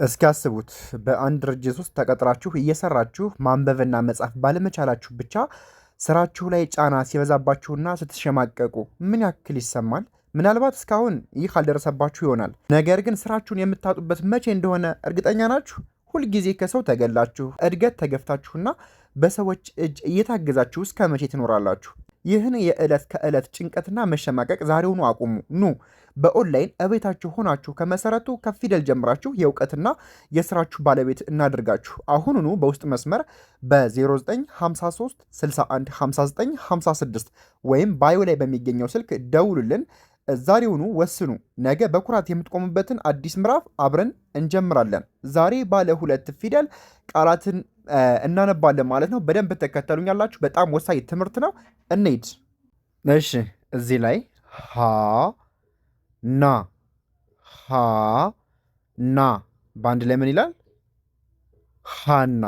እስኪ አስቡት በአንድ ድርጅት ውስጥ ተቀጥራችሁ እየሰራችሁ ማንበብና መጻፍ ባለመቻላችሁ ብቻ ስራችሁ ላይ ጫና ሲበዛባችሁና ስትሸማቀቁ ምን ያክል ይሰማል? ምናልባት እስካሁን ይህ አልደረሰባችሁ ይሆናል። ነገር ግን ስራችሁን የምታጡበት መቼ እንደሆነ እርግጠኛ ናችሁ? ሁልጊዜ ከሰው ተገላችሁ፣ እድገት ተገፍታችሁና በሰዎች እጅ እየታገዛችሁ እስከ መቼ ትኖራላችሁ? ይህን የዕለት ከዕለት ጭንቀትና መሸማቀቅ ዛሬውኑ አቁሙ። ኑ በኦንላይን እቤታችሁ ሆናችሁ ከመሰረቱ ከፊደል ጀምራችሁ የእውቀትና የስራችሁ ባለቤት እናድርጋችሁ። አሁኑኑ በውስጥ መስመር በ0953 61 59 56 ወይም ባዮ ላይ በሚገኘው ስልክ ደውሉልን። ዛሬውኑ ወስኑ። ነገ በኩራት የምትቆሙበትን አዲስ ምዕራፍ አብረን እንጀምራለን። ዛሬ ባለ ሁለት ፊደል ቃላትን እናነባለን ማለት ነው። በደንብ ተከተሉኛላችሁ። በጣም ወሳኝ ትምህርት ነው። እንሂድ። እሺ፣ እዚህ ላይ ሀ ና ሀ ና በአንድ ላይ ምን ይላል? ሃና።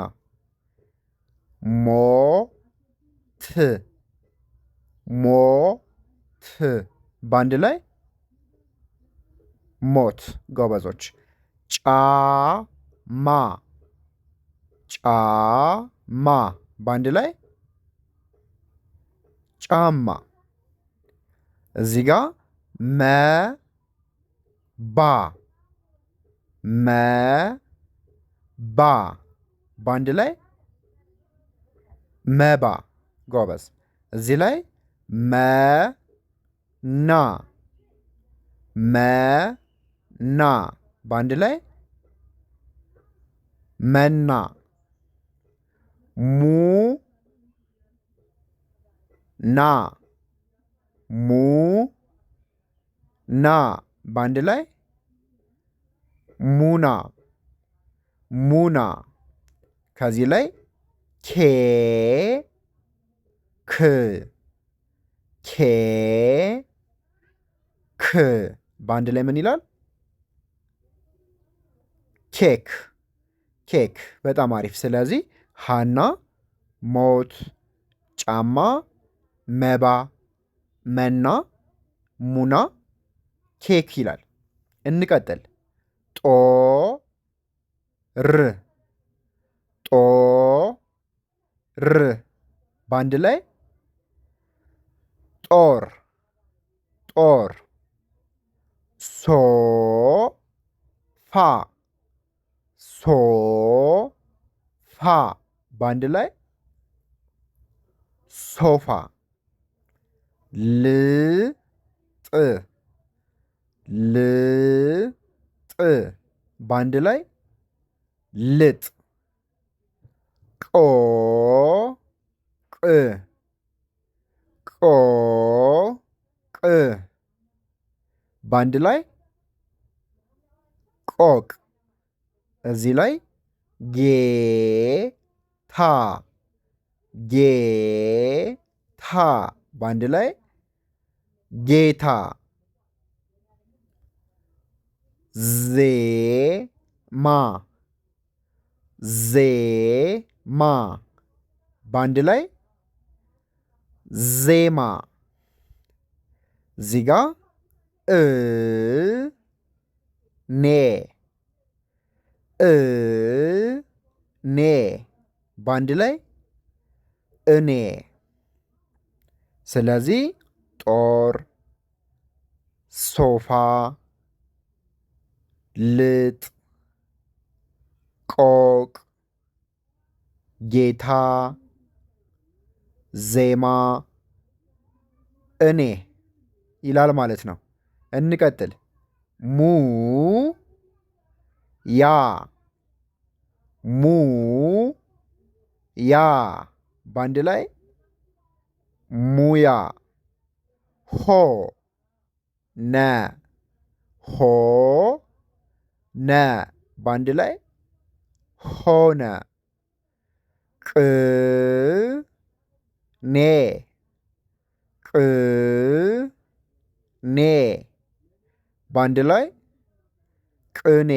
ሞ ት ሞ ት በአንድ ላይ ሞት። ጎበዞች። ጫማ ጫማ በአንድ ላይ ጫማ። እዚህ ጋር መባ መባ በአንድ ላይ መባ። ጎበዝ። እዚህ ላይ መና መና በአንድ ላይ መና። ሙ ና ሙ ና በአንድ ላይ ሙና ሙና። ከዚህ ላይ ኬ ክ ኬ ክ በአንድ ላይ ምን ይላል? ኬክ ኬክ። በጣም አሪፍ። ስለዚህ ሃና፣ ሞት፣ ጫማ፣ መባ፣ መና፣ ሙና፣ ኬክ ይላል። እንቀጥል። ጦ ር ጦ ር በአንድ ላይ ጦር ጦር። ሶ ፋ ሶ ፋ በአንድ ላይ ሶፋ። ል ጥ ል ጥ በአንድ ላይ ልጥ። ቆ ቅ ቆ ቅ በአንድ ላይ ቆቅ። እዚህ ላይ ጌታ ጌታ በአንድ ላይ ጌታ። ዜማ ዜማ በአንድ ላይ ዜማ። እዚህ ጋ ኔ ኔ በአንድ ላይ እኔ። ስለዚህ ጦር፣ ሶፋ፣ ልጥ፣ ቆቅ፣ ጌታ፣ ዜማ፣ እኔ ይላል ማለት ነው። እንቀጥል። ሙ ያ ሙ ያ በአንድ ላይ ሙያ። ሆ ነ ሆ ነ በአንድ ላይ ሆነ። ቅ ኔ ቅ ኔ በአንድ ላይ ቅኔ።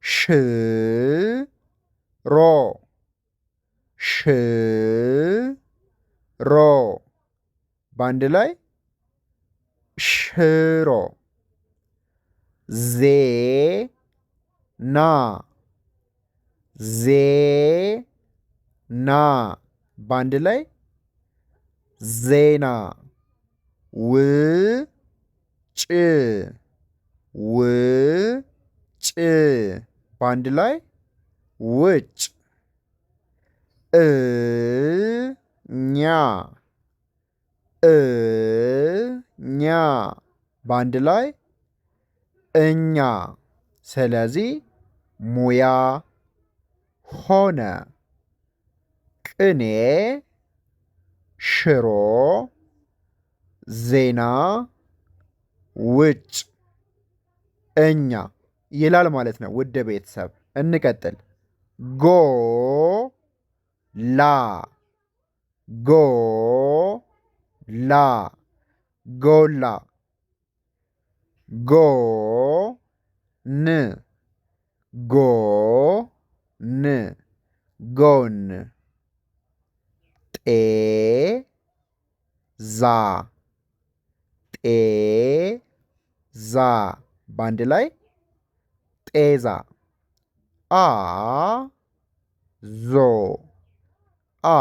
ሽ ሮ ሽ ሮ በአንድ ላይ ሽሮ። ዜ ና ዜና በአንድ ላይ ዜና ውጭ ውጭ በአንድ ላይ ውጭ እኛ እኛ በአንድ ላይ እኛ። ስለዚህ ሙያ ሆነ። ቅኔ ሽሮ ዜና ውጭ እኛ ይላል ማለት ነው። ውድ ቤተሰብ እንቀጥል። ጎ ላ ጎ ላ ጎላ ጎ ን ጎ ን ጎን ጤ ዛ ጤ ዛ በአንድ ላይ ጤዛ አ ዞ አ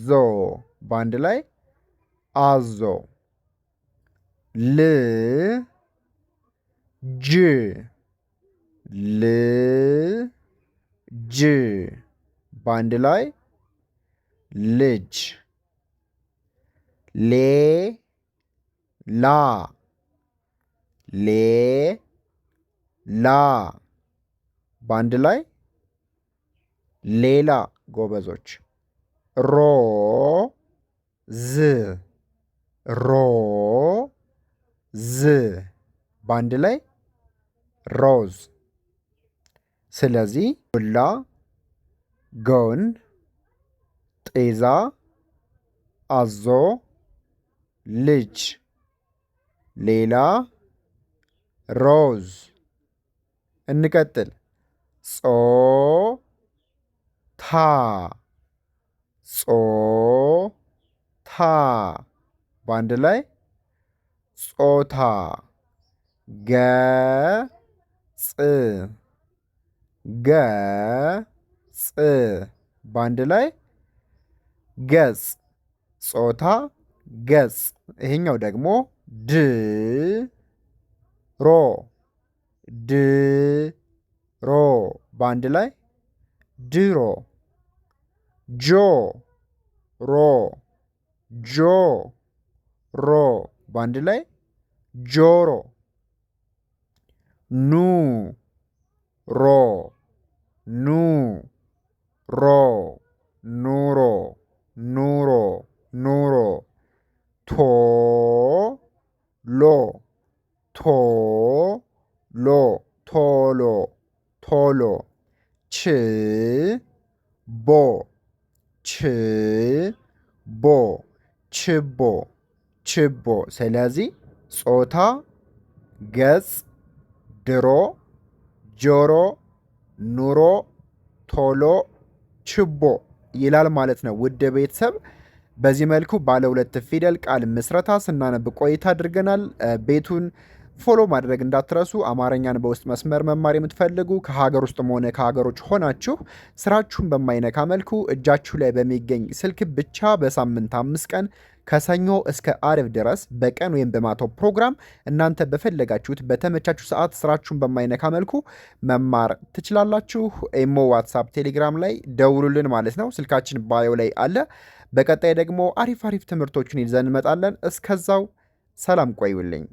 ዞ በአንድ ላይ አዞ ል ጅ ል ጅ በአንድ ላይ ልጅ ሌ ላ ሌ ላ በአንድ ላይ ሌላ ጎበዞች ሮ ዝ ሮ ዝ በአንድ ላይ ሮዝ። ስለዚህ ጎላ ጎን ጤዛ አዞ ልጅ ሌላ ሮዝ። እንቀጥል። ጾ ታ ጾ ታ በአንድ ላይ ጾታ ገ ጽ ገ ጽ በአንድ ላይ ገጽ ጾታ ገጽ። ይሄኛው ደግሞ ድ ሮ ድ ሮ በአንድ ላይ ድሮ ጆ ሮ ጆ ሮ በአንድ ላይ ጆሮ ኑ ሮ ኑ ሮ ኑሮ ኑሮ ኑሮ ቶ ሎ ቶ ሎ ቶሎ ቶሎ ች ቦ ች ቦ ችቦ ችቦ። ስለዚህ ጾታ ገጽ ድሮ ጆሮ ኑሮ ቶሎ ችቦ ይላል ማለት ነው። ውድ ቤተሰብ በዚህ መልኩ ባለ ሁለት ፊደል ቃል ምስረታ ስናነብ ቆይታ አድርገናል። ቤቱን ፎሎ ማድረግ እንዳትረሱ። አማርኛን በውስጥ መስመር መማር የምትፈልጉ ከሀገር ውስጥም ሆነ ከሀገሮች ሆናችሁ ስራችሁን በማይነካ መልኩ እጃችሁ ላይ በሚገኝ ስልክ ብቻ በሳምንት 5 ቀን ከሰኞ እስከ አርብ ድረስ በቀን ወይም በማታው ፕሮግራም እናንተ በፈለጋችሁት በተመቻችሁ ሰዓት ስራችሁን በማይነካ መልኩ መማር ትችላላችሁ። ኢሞ፣ ዋትሳፕ፣ ቴሌግራም ላይ ደውሉልን ማለት ነው። ስልካችን ባዮ ላይ አለ። በቀጣይ ደግሞ አሪፍ ትምህርቶችን ይዘን እንመጣለን። እስከዛው ሰላም ቆዩልኝ።